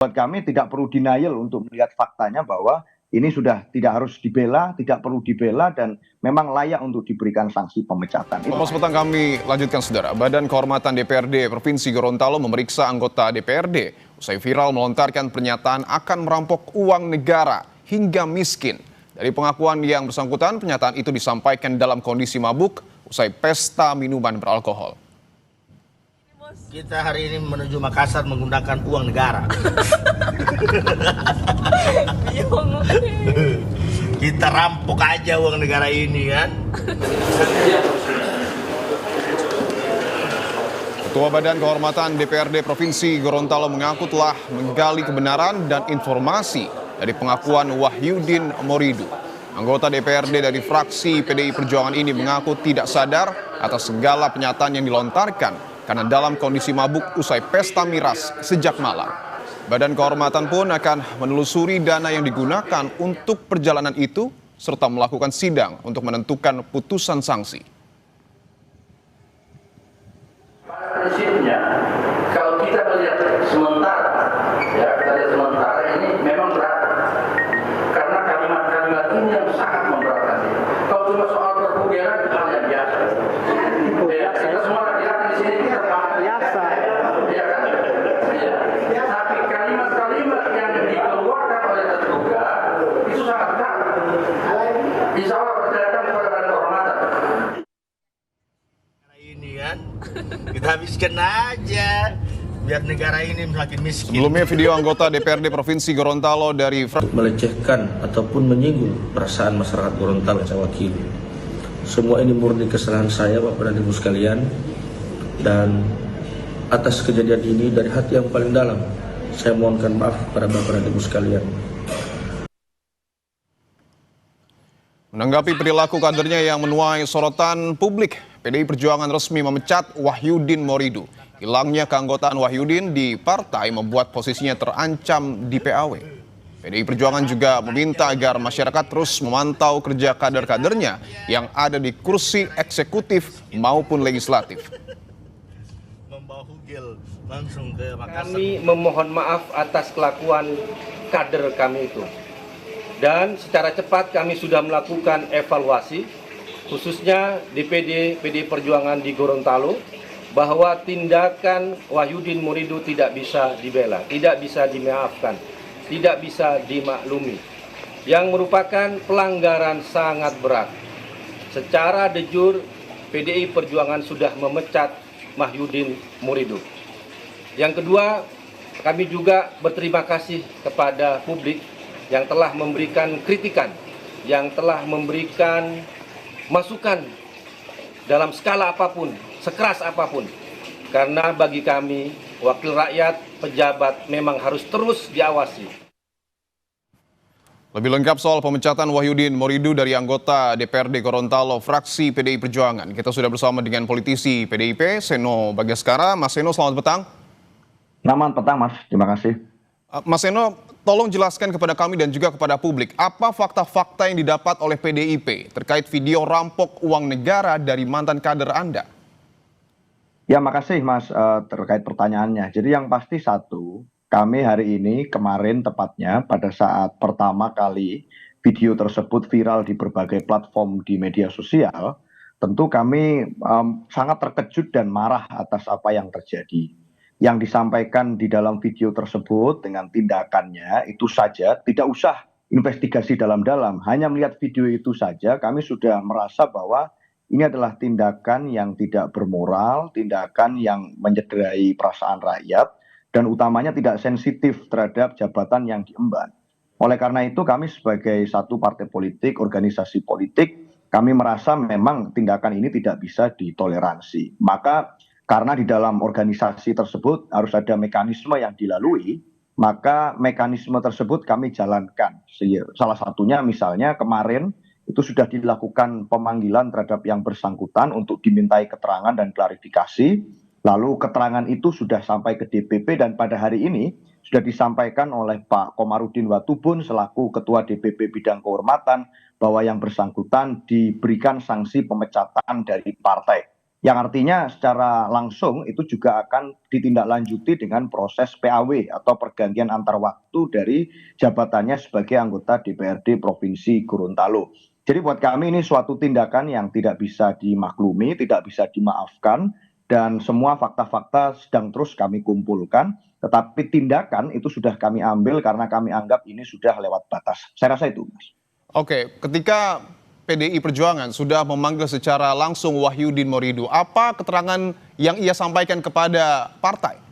Buat kami tidak perlu denial untuk melihat faktanya bahwa ini sudah tidak harus dibela, tidak perlu dibela, dan memang layak untuk diberikan sanksi pemecatan. Kompas Petang kami lanjutkan, saudara. Badan Kehormatan DPRD Provinsi Gorontalo memeriksa anggota DPRD usai viral melontarkan pernyataan akan merampok uang negara hingga miskin. Dari pengakuan yang bersangkutan, pernyataan itu disampaikan dalam kondisi mabuk usai pesta minuman beralkohol. Kita hari ini menuju Makassar menggunakan uang negara. Kita rampok aja uang negara ini kan. Ketua Badan Kehormatan DPRD Provinsi Gorontalo mengaku telah menggali kebenaran dan informasi dari pengakuan Wahyudin Moridu. Anggota DPRD dari fraksi PDI Perjuangan ini mengaku tidak sadar atas segala pernyataan yang dilontarkan karena dalam kondisi mabuk usai pesta miras sejak malam. Badan Kehormatan pun akan menelusuri dana yang digunakan untuk perjalanan itu serta melakukan sidang untuk menentukan putusan sanksi. Prinsipnya, kalau kita melihat sementara, ya kita lihat sementara ini memang berat, karena kalimat-kalimat ini yang sangat memberatkan. Kalau cuma soal perbudakan itu hal yang biasa. Ya, kita semua laki-laki di sini kita paham biasa. Ya kan? Ya. Tapi kalimat-kalimat yang dikeluarkan oleh terduga itu sangat berat. Insya Allah percayakan kepada Badan Kehormatan. Ini kan kita habiskan aja biar negara ini semakin miskin. Sebelumnya, video anggota DPRD Provinsi Gorontalo dari melecehkan ataupun menyinggung perasaan masyarakat Gorontalo yang saya wakili. Semua ini murni kesalahan saya, Bapak dan Ibu sekalian, dan atas kejadian ini dari hati yang paling dalam saya mohonkan maaf kepada Bapak dan Ibu sekalian. Menanggapi perilaku kadernya yang menuai sorotan publik, PDI Perjuangan resmi memecat Wahyudin Moridu. Hilangnya keanggotaan Wahyudin di partai membuat posisinya terancam di PAW. PDI Perjuangan juga meminta agar masyarakat terus memantau kerja kader-kadernya yang ada di kursi eksekutif maupun legislatif. Membawa Hugel langsung ke Makassar. Kami memohon maaf atas kelakuan kader kami itu. Dan secara cepat kami sudah melakukan evaluasi, khususnya DPD PDI Perjuangan di Gorontalo, bahwa tindakan Wahyudin Moridu tidak bisa dibela, tidak bisa dimaafkan, tidak bisa dimaklumi, yang merupakan pelanggaran sangat berat. Secara de jure, PDI Perjuangan sudah memecat Wahyudin Moridu. Yang kedua, kami juga berterima kasih kepada publik yang telah memberikan kritikan, yang telah memberikan masukan dalam skala apapun, sekeras apapun. Karena bagi kami, wakil rakyat, pejabat memang harus terus diawasi. Lebih lengkap soal pemecatan Wahyudin Moridu dari anggota DPRD Gorontalo fraksi PDI Perjuangan, kita sudah bersama dengan politisi PDIP, Seno Bagaskara. Mas Seno, selamat petang. Selamat petang, Mas. Terima kasih. Mas Seno, tolong jelaskan kepada kami dan juga kepada publik, apa fakta-fakta yang didapat oleh PDIP terkait video rampok uang negara dari mantan kader Anda? Ya, makasih Mas terkait pertanyaannya. Jadi yang pasti satu, kami hari ini kemarin tepatnya pada saat pertama kali video tersebut viral di berbagai platform di media sosial, tentu kami sangat terkejut dan marah atas apa yang terjadi. Yang disampaikan di dalam video tersebut dengan tindakannya itu saja, tidak usah investigasi dalam-dalam, hanya melihat video itu saja kami sudah merasa bahwa ini adalah tindakan yang tidak bermoral, tindakan yang mencederai perasaan rakyat, dan utamanya tidak sensitif terhadap jabatan yang diemban. Oleh karena itu kami sebagai satu partai politik, organisasi politik, kami merasa memang tindakan ini tidak bisa ditoleransi. Maka karena di dalam organisasi tersebut harus ada mekanisme yang dilalui, maka mekanisme tersebut kami jalankan. Salah satunya misalnya kemarin itu sudah dilakukan pemanggilan terhadap yang bersangkutan untuk dimintai keterangan dan klarifikasi. Lalu keterangan itu sudah sampai ke DPP dan pada hari ini sudah disampaikan oleh Pak Komarudin Watubun selaku Ketua DPP Bidang Kehormatan bahwa yang bersangkutan diberikan sanksi pemecatan dari partai. yang artinya secara langsung itu juga akan ditindaklanjuti dengan proses PAW atau pergantian antar waktu dari jabatannya sebagai anggota DPRD Provinsi Gorontalo. Jadi buat kami ini suatu tindakan yang tidak bisa dimaklumi, tidak bisa dimaafkan, dan semua fakta-fakta sedang terus kami kumpulkan, tetapi tindakan itu sudah kami ambil karena kami anggap ini sudah lewat batas. Saya rasa itu, Mas. Oke, ketika PDI Perjuangan sudah memanggil secara langsung Wahyudin Morido, apa keterangan yang ia sampaikan kepada partai?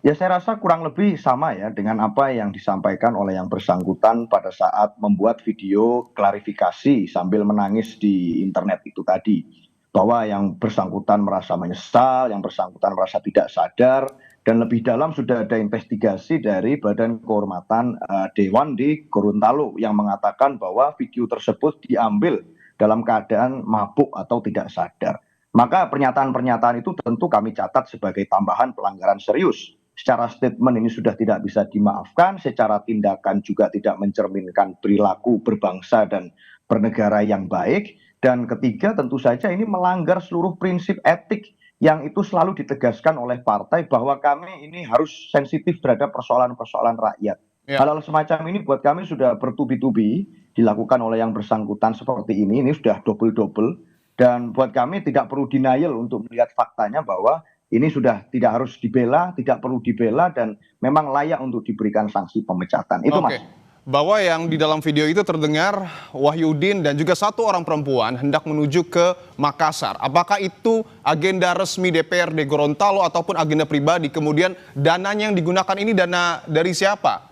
Ya saya rasa kurang lebih sama ya dengan apa yang disampaikan oleh yang bersangkutan pada saat membuat video klarifikasi sambil menangis di internet itu tadi. Bahwa yang bersangkutan merasa menyesal, yang bersangkutan merasa tidak sadar, dan lebih dalam sudah ada investigasi dari Badan Kehormatan Dewan di Gorontalo yang mengatakan bahwa video tersebut diambil dalam keadaan mabuk atau tidak sadar. Maka pernyataan-pernyataan itu tentu kami catat sebagai tambahan pelanggaran serius. Secara statement ini sudah tidak bisa dimaafkan, secara tindakan juga tidak mencerminkan perilaku berbangsa dan bernegara yang baik. Dan ketiga tentu saja ini melanggar seluruh prinsip etik yang itu selalu ditegaskan oleh partai bahwa kami ini harus sensitif terhadap persoalan-persoalan rakyat. Ya. Hal-hal semacam ini buat kami sudah bertubi-tubi dilakukan oleh yang bersangkutan seperti ini sudah double-double. Dan buat kami tidak perlu denial untuk melihat faktanya bahwa ini sudah tidak harus dibela, tidak perlu dibela, dan memang layak untuk diberikan sanksi pemecatan. Itu Oke. Mas. Bahwa yang di dalam video itu terdengar Wahyudin dan juga satu orang perempuan hendak menuju ke Makassar. Apakah itu agenda resmi DPRD Gorontalo ataupun agenda pribadi? Kemudian dananya yang digunakan ini dana dari siapa,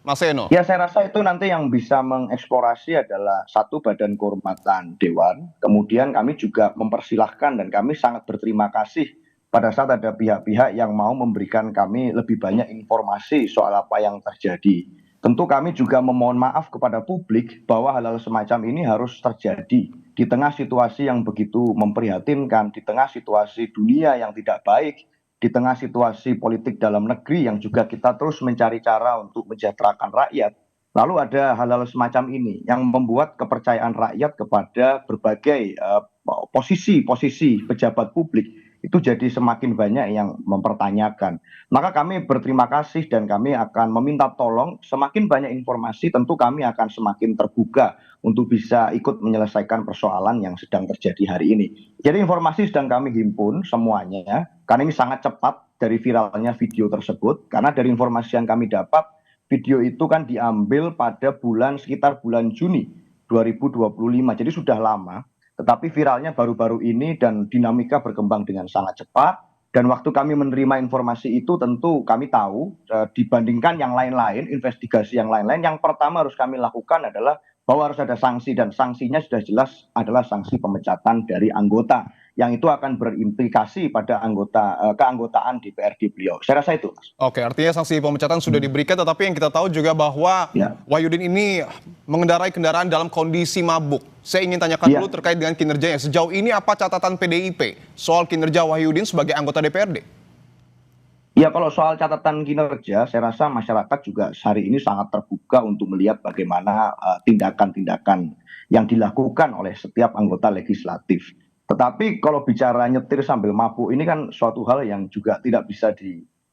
Mas Eno? Ya saya rasa itu nanti yang bisa mengeksplorasi adalah satu Badan Kehormatan Dewan. Kemudian kami juga mempersilahkan dan kami sangat berterima kasih pada saat ada pihak-pihak yang mau memberikan kami lebih banyak informasi soal apa yang terjadi. Tentu kami juga memohon maaf kepada publik bahwa hal-hal semacam ini harus terjadi di tengah situasi yang begitu memprihatinkan, di tengah situasi dunia yang tidak baik, di tengah situasi politik dalam negeri yang juga kita terus mencari cara untuk mensejahterakan rakyat. Lalu ada hal-hal semacam ini yang membuat kepercayaan rakyat kepada berbagai posisi pejabat publik itu jadi semakin banyak yang mempertanyakan. Maka kami berterima kasih dan kami akan meminta tolong semakin banyak informasi tentu kami akan semakin terbuka untuk bisa ikut menyelesaikan persoalan yang sedang terjadi hari ini. Jadi informasi sedang kami himpun semuanya karena ini sangat cepat dari viralnya video tersebut, karena dari informasi yang kami dapat video itu kan diambil pada sekitar bulan Juni 2025, jadi sudah lama. Tetapi viralnya baru-baru ini dan dinamika berkembang dengan sangat cepat. Dan waktu kami menerima informasi itu tentu kami tahu dibandingkan yang lain-lain, investigasi yang lain-lain, yang pertama harus kami lakukan adalah bahwa harus ada sanksi, dan sanksinya sudah jelas adalah sanksi pemecatan dari anggota yang itu akan berimplikasi pada keanggotaan DPRD beliau. Saya rasa itu, Mas. Oke, artinya sanksi pemecatan sudah diberikan, tetapi yang kita tahu juga bahwa Wahyudin ini mengendarai kendaraan dalam kondisi mabuk. Saya ingin tanyakan dulu terkait dengan kinerjanya. Sejauh ini apa catatan PDIP soal kinerja Wahyudin sebagai anggota DPRD? Ya, kalau soal catatan kinerja, saya rasa masyarakat juga hari ini sangat terbuka untuk melihat bagaimana tindakan-tindakan yang dilakukan oleh setiap anggota legislatif. Tetapi kalau bicara nyetir sambil mabuk ini kan suatu hal yang juga tidak bisa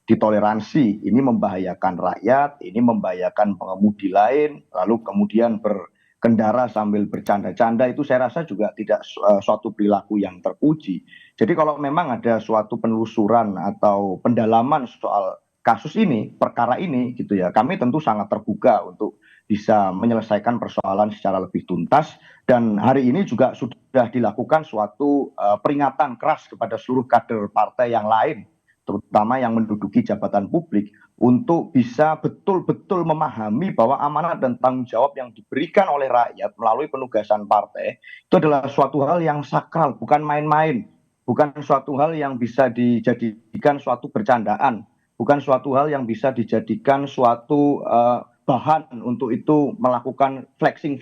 ditoleransi. Ini membahayakan rakyat, ini membahayakan pengemudi lain, lalu kemudian berkendara sambil bercanda-canda, itu saya rasa juga tidak suatu perilaku yang terpuji. Jadi kalau memang ada suatu penelusuran atau pendalaman soal kasus ini, perkara ini gitu ya, kami tentu sangat terbuka untuk bisa menyelesaikan persoalan secara lebih tuntas. Dan hari ini juga sudah dilakukan suatu peringatan keras kepada seluruh kader partai yang lain, terutama yang menduduki jabatan publik, untuk bisa betul-betul memahami bahwa amanat dan tanggung jawab yang diberikan oleh rakyat melalui penugasan partai itu adalah suatu hal yang sakral, bukan main-main, bukan suatu hal yang bisa dijadikan suatu bercandaan, bukan suatu hal yang bisa dijadikan suatu bahan untuk itu melakukan flexing,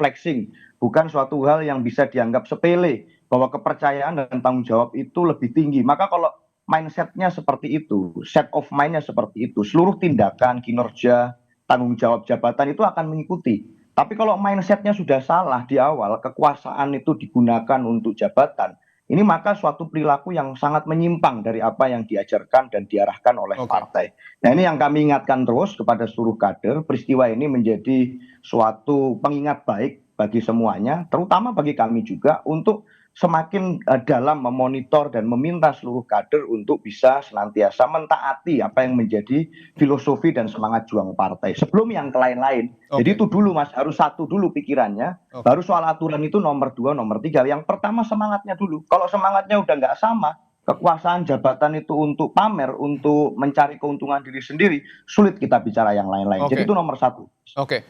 bukan suatu hal yang bisa dianggap sepele, bahwa kepercayaan dan tanggung jawab itu lebih tinggi. Maka kalau mindsetnya seperti itu, set of mindnya seperti itu, seluruh tindakan, kinerja, tanggung jawab jabatan itu akan mengikuti. Tapi kalau mindsetnya sudah salah di awal, kekuasaan itu digunakan untuk jabatan, ini maka suatu perilaku yang sangat menyimpang dari apa yang diajarkan dan diarahkan oleh partai. Nah, ini yang kami ingatkan terus kepada seluruh kader, peristiwa ini menjadi suatu pengingat baik bagi semuanya, terutama bagi kami juga untuk semakin dalam memonitor dan meminta seluruh kader untuk bisa senantiasa mentaati apa yang menjadi filosofi dan semangat juang partai sebelum yang lain-lain. Jadi itu dulu Mas, harus satu dulu pikirannya, baru soal aturan itu nomor 2, nomor 3. Yang pertama semangatnya dulu. Kalau semangatnya udah nggak sama, kekuasaan jabatan itu untuk pamer, untuk mencari keuntungan diri sendiri, sulit kita bicara yang lain-lain. Jadi itu nomor 1.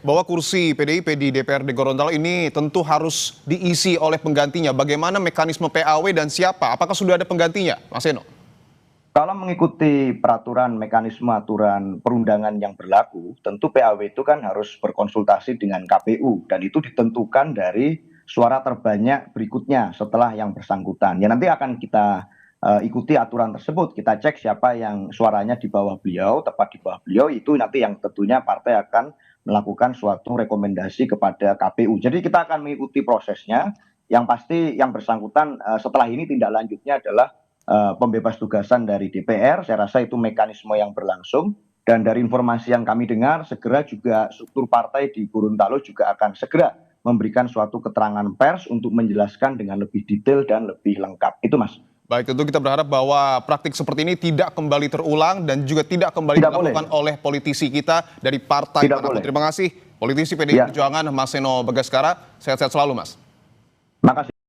Bahwa kursi PDIP di DPRD Gorontalo ini tentu harus diisi oleh penggantinya. Bagaimana mekanisme PAW dan siapa? Apakah sudah ada penggantinya, Mas Eno? Kalau mengikuti peraturan mekanisme aturan perundangan yang berlaku, tentu PAW itu kan harus berkonsultasi dengan KPU dan itu ditentukan dari suara terbanyak berikutnya setelah yang bersangkutan. Ya nanti akan kita ikuti aturan tersebut, kita cek siapa yang suaranya di bawah beliau, tepat di bawah beliau, itu nanti yang tentunya partai akan melakukan suatu rekomendasi kepada KPU. Jadi kita akan mengikuti prosesnya, yang pasti yang bersangkutan setelah ini tindak lanjutnya adalah pembebas tugasan dari DPR. Saya rasa itu mekanisme yang berlangsung, dan dari informasi yang kami dengar segera juga struktur partai di Gorontalo juga akan segera memberikan suatu keterangan pers untuk menjelaskan dengan lebih detail dan lebih lengkap. Itu Mas. Baik, tentu kita berharap bahwa praktik seperti ini tidak kembali terulang dan juga tidak kembali dilakukan oleh politisi kita dari partai manapun. Terima kasih politisi PDI Perjuangan Mas Seno Bagaskara. Sehat-sehat selalu Mas. Makasih.